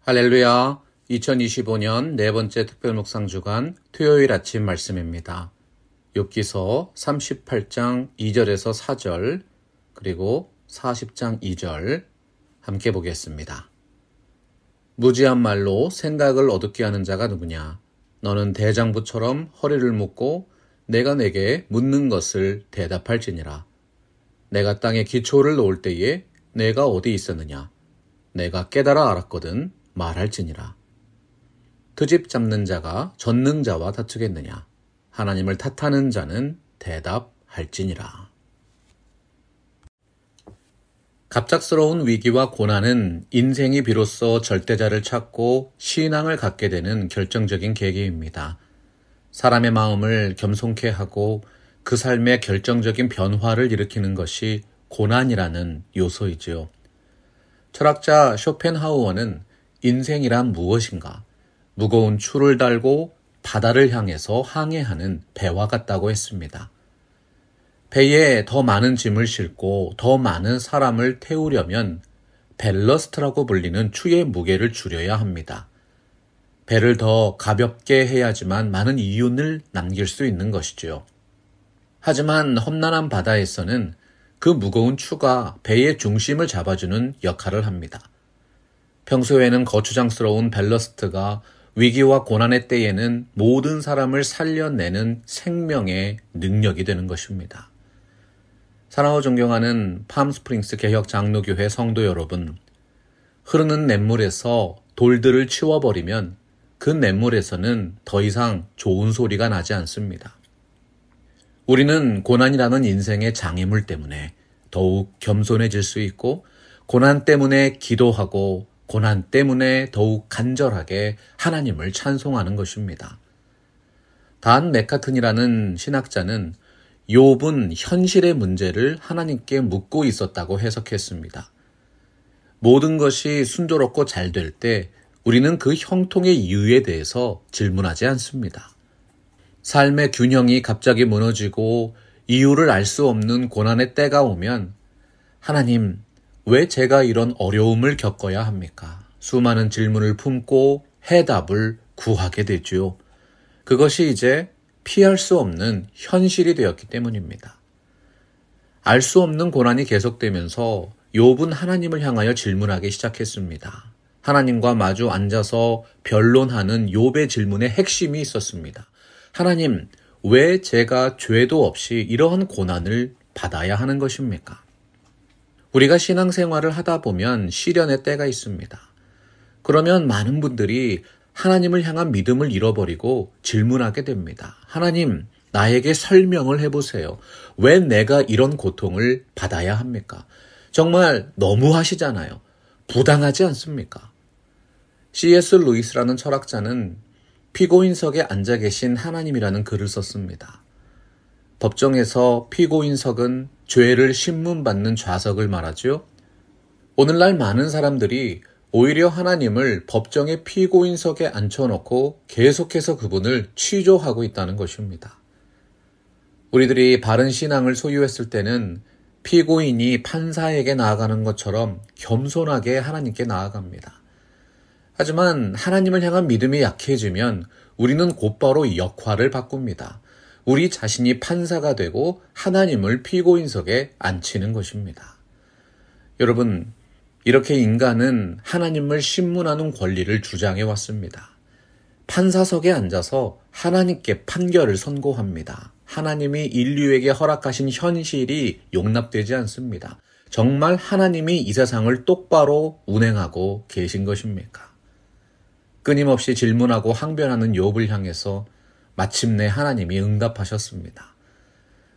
할렐루야. 2025년 네 번째 특별묵상 주간 토요일 아침 말씀입니다. 욥기서 38장 2절에서 4절 그리고 40장 2절 함께 보겠습니다. 무지한 말로 생각을 어둡게 하는 자가 누구냐? 너는 대장부처럼 허리를 묶고 내가 내게 묻는 것을 대답할지니라. 내가 땅에 기초를 놓을 때에 내가 어디 있었느냐? 내가 깨달아 알았거든 말할지니라. 트집 잡는 자가 전능자와 다투겠느냐? 하나님을 탓하는 자는 대답할지니라. 갑작스러운 위기와 고난은 인생이 비로소 절대자를 찾고 신앙을 갖게 되는 결정적인 계기입니다. 사람의 마음을 겸손케 하고 그 삶의 결정적인 변화를 일으키는 것이 고난이라는 요소이지요. 철학자 쇼펜하우어는 인생이란 무엇인가? 무거운 추를 달고 바다를 향해서 항해하는 배와 같다고 했습니다. 배에 더 많은 짐을 싣고 더 많은 사람을 태우려면 벨러스트라고 불리는 추의 무게를 줄여야 합니다. 배를 더 가볍게 해야지만 많은 이윤을 남길 수 있는 것이지요. 하지만 험난한 바다에서는 그 무거운 추가 배의 중심을 잡아주는 역할을 합니다. 평소에는 거추장스러운 벨러스트가 위기와 고난의 때에는 모든 사람을 살려내는 생명의 능력이 되는 것입니다. 사랑하고 존경하는 팜스프링스 개혁 장로교회 성도 여러분, 흐르는 냇물에서 돌들을 치워버리면 그 냇물에서는 더 이상 좋은 소리가 나지 않습니다. 우리는 고난이라는 인생의 장애물 때문에 더욱 겸손해질 수 있고, 고난 때문에 기도하고 고난 때문에 더욱 간절하게 하나님을 찬송하는 것입니다. 단 메카튼이라는 신학자는 욥은 현실의 문제를 하나님께 묻고 있었다고 해석했습니다. 모든 것이 순조롭고 잘 될 때 우리는 그 형통의 이유에 대해서 질문하지 않습니다. 삶의 균형이 갑자기 무너지고 이유를 알 수 없는 고난의 때가 오면 하나님, 왜 제가 이런 어려움을 겪어야 합니까? 수많은 질문을 품고 해답을 구하게 되죠. 그것이 이제 피할 수 없는 현실이 되었기 때문입니다. 알 수 없는 고난이 계속되면서 욥은 하나님을 향하여 질문하기 시작했습니다. 하나님과 마주 앉아서 변론하는 욥의 질문의 핵심이 있었습니다. 하나님, 왜 제가 죄도 없이 이러한 고난을 받아야 하는 것입니까? 우리가 신앙생활을 하다 보면 시련의 때가 있습니다. 그러면 많은 분들이 하나님을 향한 믿음을 잃어버리고 질문하게 됩니다. 하나님, 나에게 설명을 해보세요. 왜 내가 이런 고통을 받아야 합니까? 정말 너무하시잖아요. 부당하지 않습니까? C.S. 루이스라는 철학자는 피고인석에 앉아 계신 하나님이라는 글을 썼습니다. 법정에서 피고인석은 죄를 신문받는 좌석을 말하죠. 오늘날 많은 사람들이 오히려 하나님을 법정의 피고인석에 앉혀놓고 계속해서 그분을 취조하고 있다는 것입니다. 우리들이 바른 신앙을 소유했을 때는 피고인이 판사에게 나아가는 것처럼 겸손하게 하나님께 나아갑니다. 하지만 하나님을 향한 믿음이 약해지면 우리는 곧바로 역할을 바꿉니다. 우리 자신이 판사가 되고 하나님을 피고인석에 앉히는 것입니다. 여러분, 이렇게 인간은 하나님을 신문하는 권리를 주장해 왔습니다. 판사석에 앉아서 하나님께 판결을 선고합니다. 하나님이 인류에게 허락하신 현실이 용납되지 않습니다. 정말 하나님이 이 세상을 똑바로 운행하고 계신 것입니까? 끊임없이 질문하고 항변하는 욥을 향해서 마침내 하나님이 응답하셨습니다.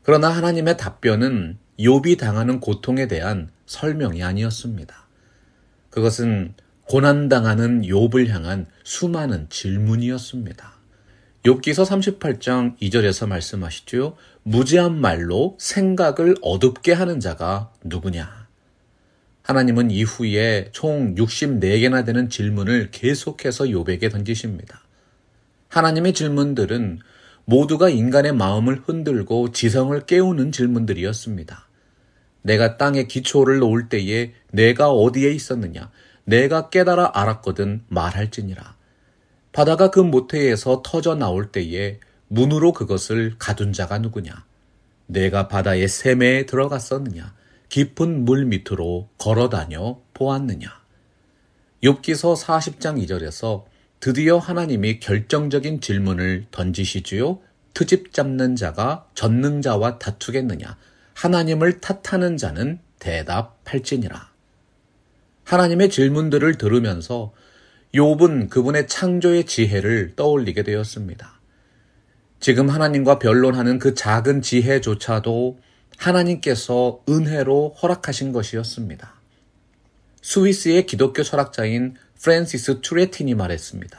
그러나 하나님의 답변은 욥이 당하는 고통에 대한 설명이 아니었습니다. 그것은 고난당하는 욥을 향한 수많은 질문이었습니다. 욥기서 38장 2절에서 말씀하시죠. 무지한 말로 생각을 어둡게 하는 자가 누구냐? 하나님은 이후에 총 64개나 되는 질문을 계속해서 욥에게 던지십니다. 하나님의 질문들은 모두가 인간의 마음을 흔들고 지성을 깨우는 질문들이었습니다. 내가 땅에 기초를 놓을 때에 내가 어디에 있었느냐? 내가 깨달아 알았거든 말할지니라. 바다가 그 모태에서 터져 나올 때에 문으로 그것을 가둔 자가 누구냐? 내가 바다의 샘에 들어갔었느냐? 깊은 물 밑으로 걸어다녀 보았느냐? 욥기서 40장 2절에서 드디어 하나님이 결정적인 질문을 던지시지요. 트집 잡는 자가 전능자와 다투겠느냐? 하나님을 탓하는 자는 대답할지니라. 하나님의 질문들을 들으면서 욥은 그분의 창조의 지혜를 떠올리게 되었습니다. 지금 하나님과 변론하는 그 작은 지혜조차도 하나님께서 은혜로 허락하신 것이었습니다. 스위스의 기독교 철학자인 프랜시스 투레틴이 말했습니다.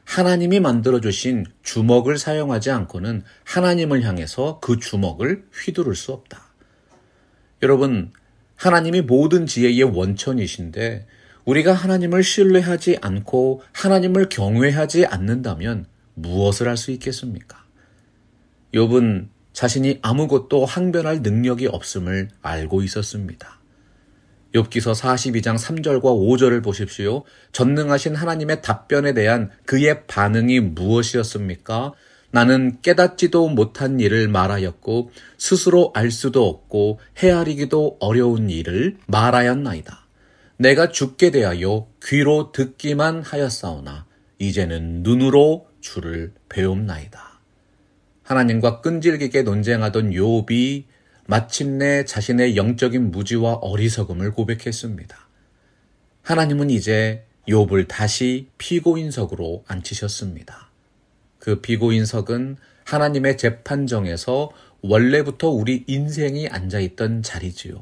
하나님이 만들어주신 주먹을 사용하지 않고는 하나님을 향해서 그 주먹을 휘두를 수 없다. 여러분, 하나님이 모든 지혜의 원천이신데 우리가 하나님을 신뢰하지 않고 하나님을 경외하지 않는다면 무엇을 할 수 있겠습니까? 욥은 자신이 아무것도 항변할 능력이 없음을 알고 있었습니다. 욥기서 42장 3절과 5절을 보십시오. 전능하신 하나님의 답변에 대한 그의 반응이 무엇이었습니까? 나는 깨닫지도 못한 일을 말하였고 스스로 알 수도 없고 헤아리기도 어려운 일을 말하였나이다. 내가 죽게 대하여 귀로 듣기만 하였사오나 이제는 눈으로 주를 배움나이다. 하나님과 끈질기게 논쟁하던 욥이 마침내 자신의 영적인 무지와 어리석음을 고백했습니다. 하나님은 이제 욥을 다시 피고인석으로 앉히셨습니다. 그 피고인석은 하나님의 재판정에서 원래부터 우리 인생이 앉아있던 자리지요.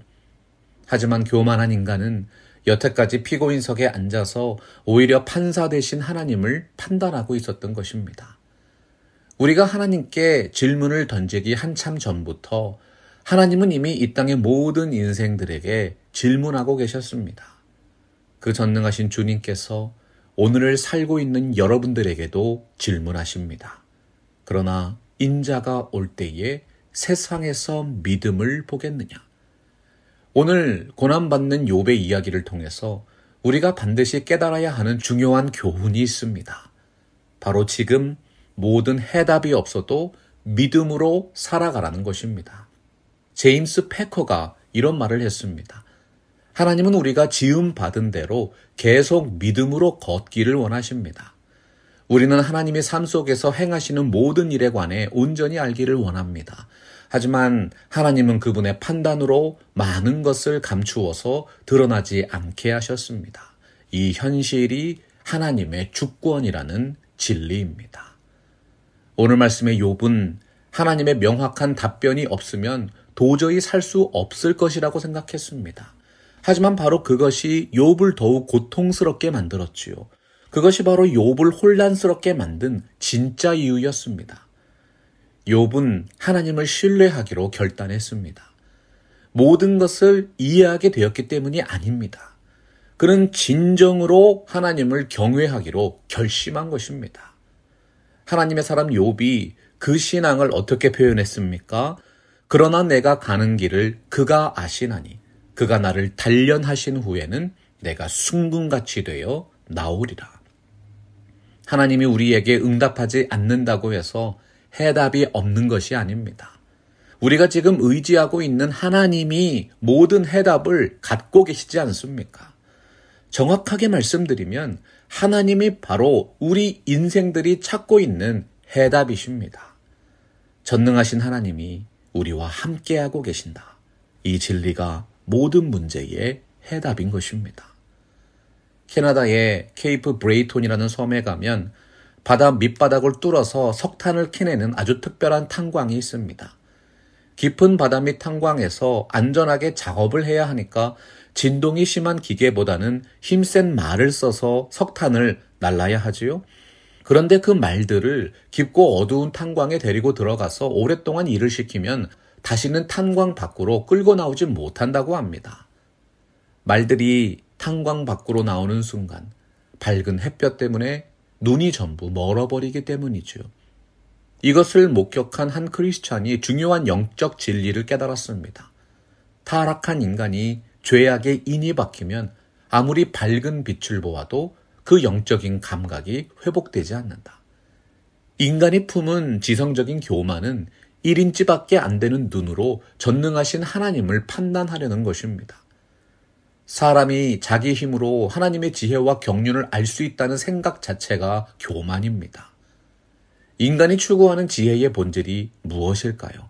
하지만 교만한 인간은 여태까지 피고인석에 앉아서 오히려 판사 대신 하나님을 판단하고 있었던 것입니다. 우리가 하나님께 질문을 던지기 한참 전부터 하나님은 이미 이 땅의 모든 인생들에게 질문하고 계셨습니다. 그 전능하신 주님께서 오늘을 살고 있는 여러분들에게도 질문하십니다. 그러나 인자가 올 때에 세상에서 믿음을 보겠느냐? 오늘 고난받는 욥의 이야기를 통해서 우리가 반드시 깨달아야 하는 중요한 교훈이 있습니다. 바로 지금 모든 해답이 없어도 믿음으로 살아가라는 것입니다. 제임스 패커가 이런 말을 했습니다. 하나님은 우리가 지음받은 대로 계속 믿음으로 걷기를 원하십니다. 우리는 하나님의 삶 속에서 행하시는 모든 일에 관해 온전히 알기를 원합니다. 하지만 하나님은 그분의 판단으로 많은 것을 감추어서 드러나지 않게 하셨습니다. 이 현실이 하나님의 주권이라는 진리입니다. 오늘 말씀의 욥은 하나님의 명확한 답변이 없으면 도저히 살 수 없을 것이라고 생각했습니다. 하지만 바로 그것이 욥을 더욱 고통스럽게 만들었지요. 그것이 바로 욥을 혼란스럽게 만든 진짜 이유였습니다. 욥은 하나님을 신뢰하기로 결단했습니다. 모든 것을 이해하게 되었기 때문이 아닙니다. 그는 진정으로 하나님을 경외하기로 결심한 것입니다. 하나님의 사람 욥이 그 신앙을 어떻게 표현했습니까? 그러나 내가 가는 길을 그가 아시나니 그가 나를 단련하신 후에는 내가 순금같이 되어 나오리라. 하나님이 우리에게 응답하지 않는다고 해서 해답이 없는 것이 아닙니다. 우리가 지금 의지하고 있는 하나님이 모든 해답을 갖고 계시지 않습니까? 정확하게 말씀드리면 하나님이 바로 우리 인생들이 찾고 있는 해답이십니다. 전능하신 하나님이 우리와 함께하고 계신다. 이 진리가 모든 문제의 해답인 것입니다. 캐나다의 케이프 브레이톤이라는 섬에 가면 바다 밑바닥을 뚫어서 석탄을 캐내는 아주 특별한 탄광이 있습니다. 깊은 바다 밑 탄광에서 안전하게 작업을 해야 하니까 진동이 심한 기계보다는 힘센 말을 써서 석탄을 날라야 하지요. 그런데 그 말들을 깊고 어두운 탄광에 데리고 들어가서 오랫동안 일을 시키면 다시는 탄광 밖으로 끌고 나오지 못한다고 합니다. 말들이 탄광 밖으로 나오는 순간 밝은 햇볕 때문에 눈이 전부 멀어버리기 때문이죠. 이것을 목격한 한 크리스찬이 중요한 영적 진리를 깨달았습니다. 타락한 인간이 죄악의 인이 박히면 아무리 밝은 빛을 보아도 그 영적인 감각이 회복되지 않는다. 인간이 품은 지성적인 교만은 1인치밖에 안 되는 눈으로 전능하신 하나님을 판단하려는 것입니다. 사람이 자기 힘으로 하나님의 지혜와 경륜을 알 수 있다는 생각 자체가 교만입니다. 인간이 추구하는 지혜의 본질이 무엇일까요?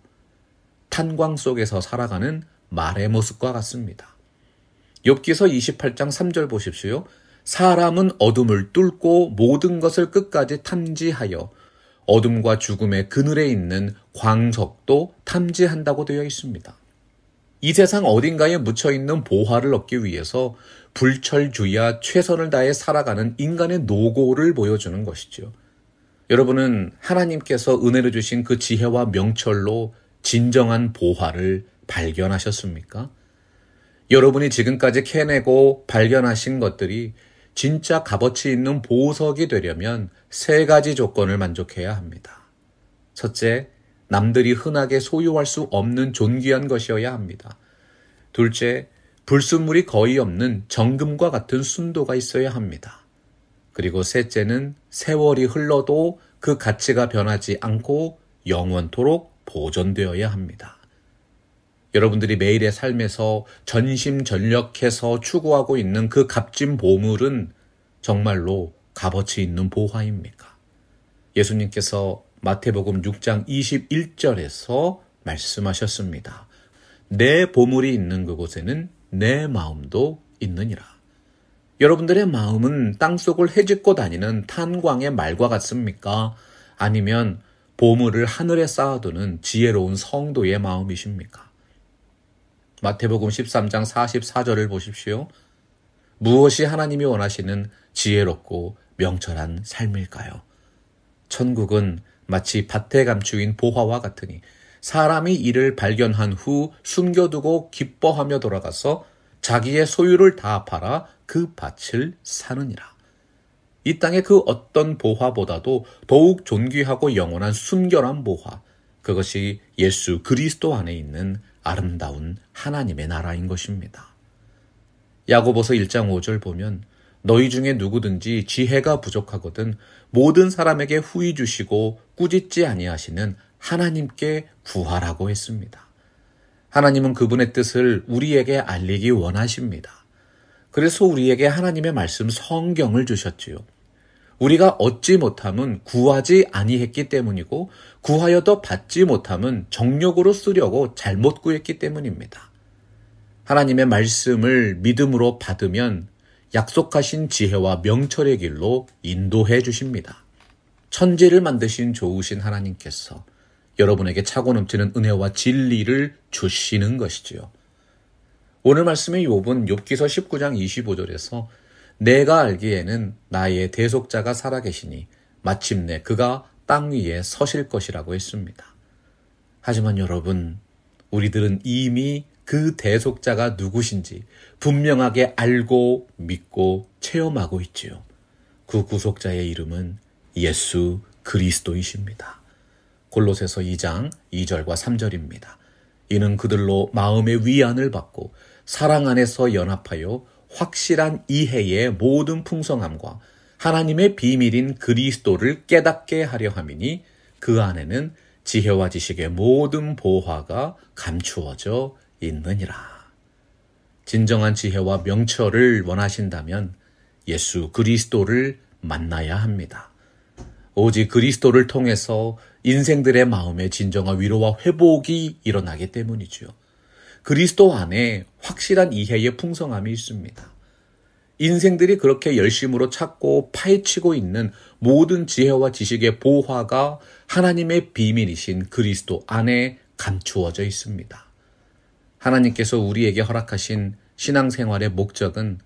탄광 속에서 살아가는 말의 모습과 같습니다. 욥기서 28장 3절 보십시오. 사람은 어둠을 뚫고 모든 것을 끝까지 탐지하여 어둠과 죽음의 그늘에 있는 광석도 탐지한다고 되어 있습니다. 이 세상 어딘가에 묻혀있는 보화를 얻기 위해서 불철주야 최선을 다해 살아가는 인간의 노고를 보여주는 것이죠. 여러분은 하나님께서 은혜를 주신 그 지혜와 명철로 진정한 보화를 발견하셨습니까? 여러분이 지금까지 캐내고 발견하신 것들이 진짜 값어치 있는 보석이 되려면 3가지 조건을 만족해야 합니다. 첫째, 남들이 흔하게 소유할 수 없는 존귀한 것이어야 합니다. 둘째, 불순물이 거의 없는 정금과 같은 순도가 있어야 합니다. 그리고 셋째는 세월이 흘러도 그 가치가 변하지 않고 영원토록 보존되어야 합니다. 여러분들이 매일의 삶에서 전심전력해서 추구하고 있는 그 값진 보물은 정말로 값어치 있는 보화입니까? 예수님께서 마태복음 6장 21절에서 말씀하셨습니다. 내 보물이 있는 그곳에는 내 마음도 있느니라. 여러분들의 마음은 땅속을 헤집고 다니는 탄광의 말과 같습니까? 아니면 보물을 하늘에 쌓아두는 지혜로운 성도의 마음이십니까? 마태복음 13장 44절을 보십시오. 무엇이 하나님이 원하시는 지혜롭고 명철한 삶일까요? 천국은 마치 밭에 감추인 보화와 같으니 사람이 이를 발견한 후 숨겨두고 기뻐하며 돌아가서 자기의 소유를 다 팔아 그 밭을 사느니라. 이 땅의 그 어떤 보화보다도 더욱 존귀하고 영원한 순결한 보화, 그것이 예수 그리스도 안에 있는 아름다운 하나님의 나라인 것입니다. 야고보서 1장 5절 보면 너희 중에 누구든지 지혜가 부족하거든 모든 사람에게 후히 주시고 꾸짖지 아니하시는 하나님께 구하라고 했습니다. 하나님은 그분의 뜻을 우리에게 알리기 원하십니다. 그래서 우리에게 하나님의 말씀 성경을 주셨지요. 우리가 얻지 못함은 구하지 아니했기 때문이고 구하여도 받지 못함은 정욕으로 쓰려고 잘못 구했기 때문입니다. 하나님의 말씀을 믿음으로 받으면 약속하신 지혜와 명철의 길로 인도해 주십니다. 천지를 만드신 좋으신 하나님께서 여러분에게 차고 넘치는 은혜와 진리를 주시는 것이지요. 오늘 말씀의 욥은 욥기서 19장 25절에서 내가 알기에는 나의 대속자가 살아계시니 마침내 그가 땅 위에 서실 것이라고 했습니다. 하지만 여러분, 우리들은 이미 그 대속자가 누구신지 분명하게 알고 믿고 체험하고 있지요. 그 구속자의 이름은 예수 그리스도이십니다. 골로새서 2장 2절과 3절입니다. 이는 그들로 마음의 위안을 받고 사랑 안에서 연합하여 확실한 이해의 모든 풍성함과 하나님의 비밀인 그리스도를 깨닫게 하려 함이니 그 안에는 지혜와 지식의 모든 보화가 감추어져 있느니라. 진정한 지혜와 명철을 원하신다면 예수 그리스도를 만나야 합니다. 오직 그리스도를 통해서 인생들의 마음의 진정한 위로와 회복이 일어나기 때문이죠. 그리스도 안에 확실한 이해의 풍성함이 있습니다. 인생들이 그렇게 열심으로 찾고 파헤치고 있는 모든 지혜와 지식의 보화가 하나님의 비밀이신 그리스도 안에 감추어져 있습니다. 하나님께서 우리에게 허락하신 신앙생활의 목적은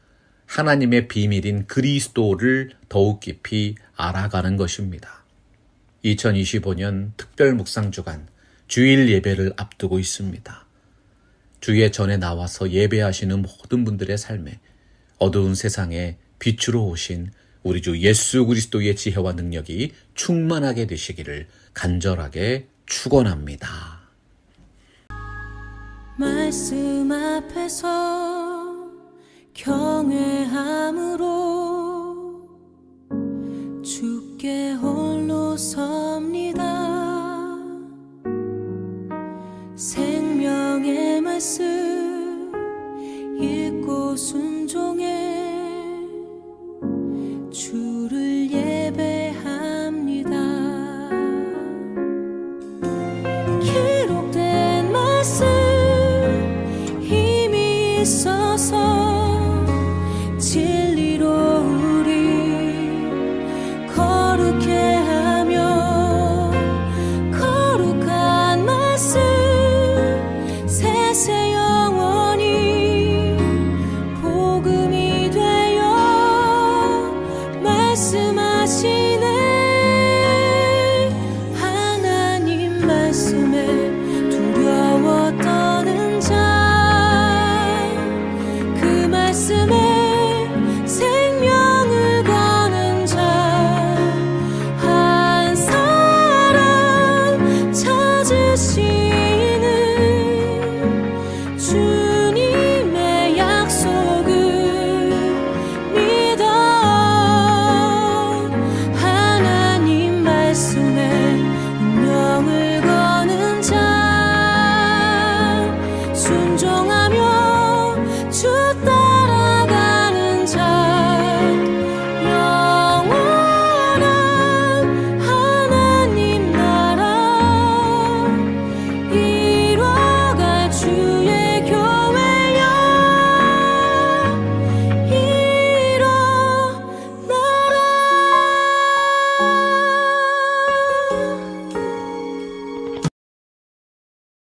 하나님의 비밀인 그리스도를 더욱 깊이 알아가는 것입니다. 2025년 특별 묵상주간 주일 예배를 앞두고 있습니다. 주의 전에 나와서 예배하시는 모든 분들의 삶에 어두운 세상에 빛으로 오신 우리 주 예수 그리스도의 지혜와 능력이 충만하게 되시기를 간절하게 축원합니다. 말씀 앞에서 경외함으로 주께 홀로 섭니다. 생명의 말씀 읽고 순종해 주를 예배합니다. 기록된 말씀 힘이 있어서 진리로 우리 거룩해 하며 거룩한 말씀 세세 영원히 복음이 되어 말씀하시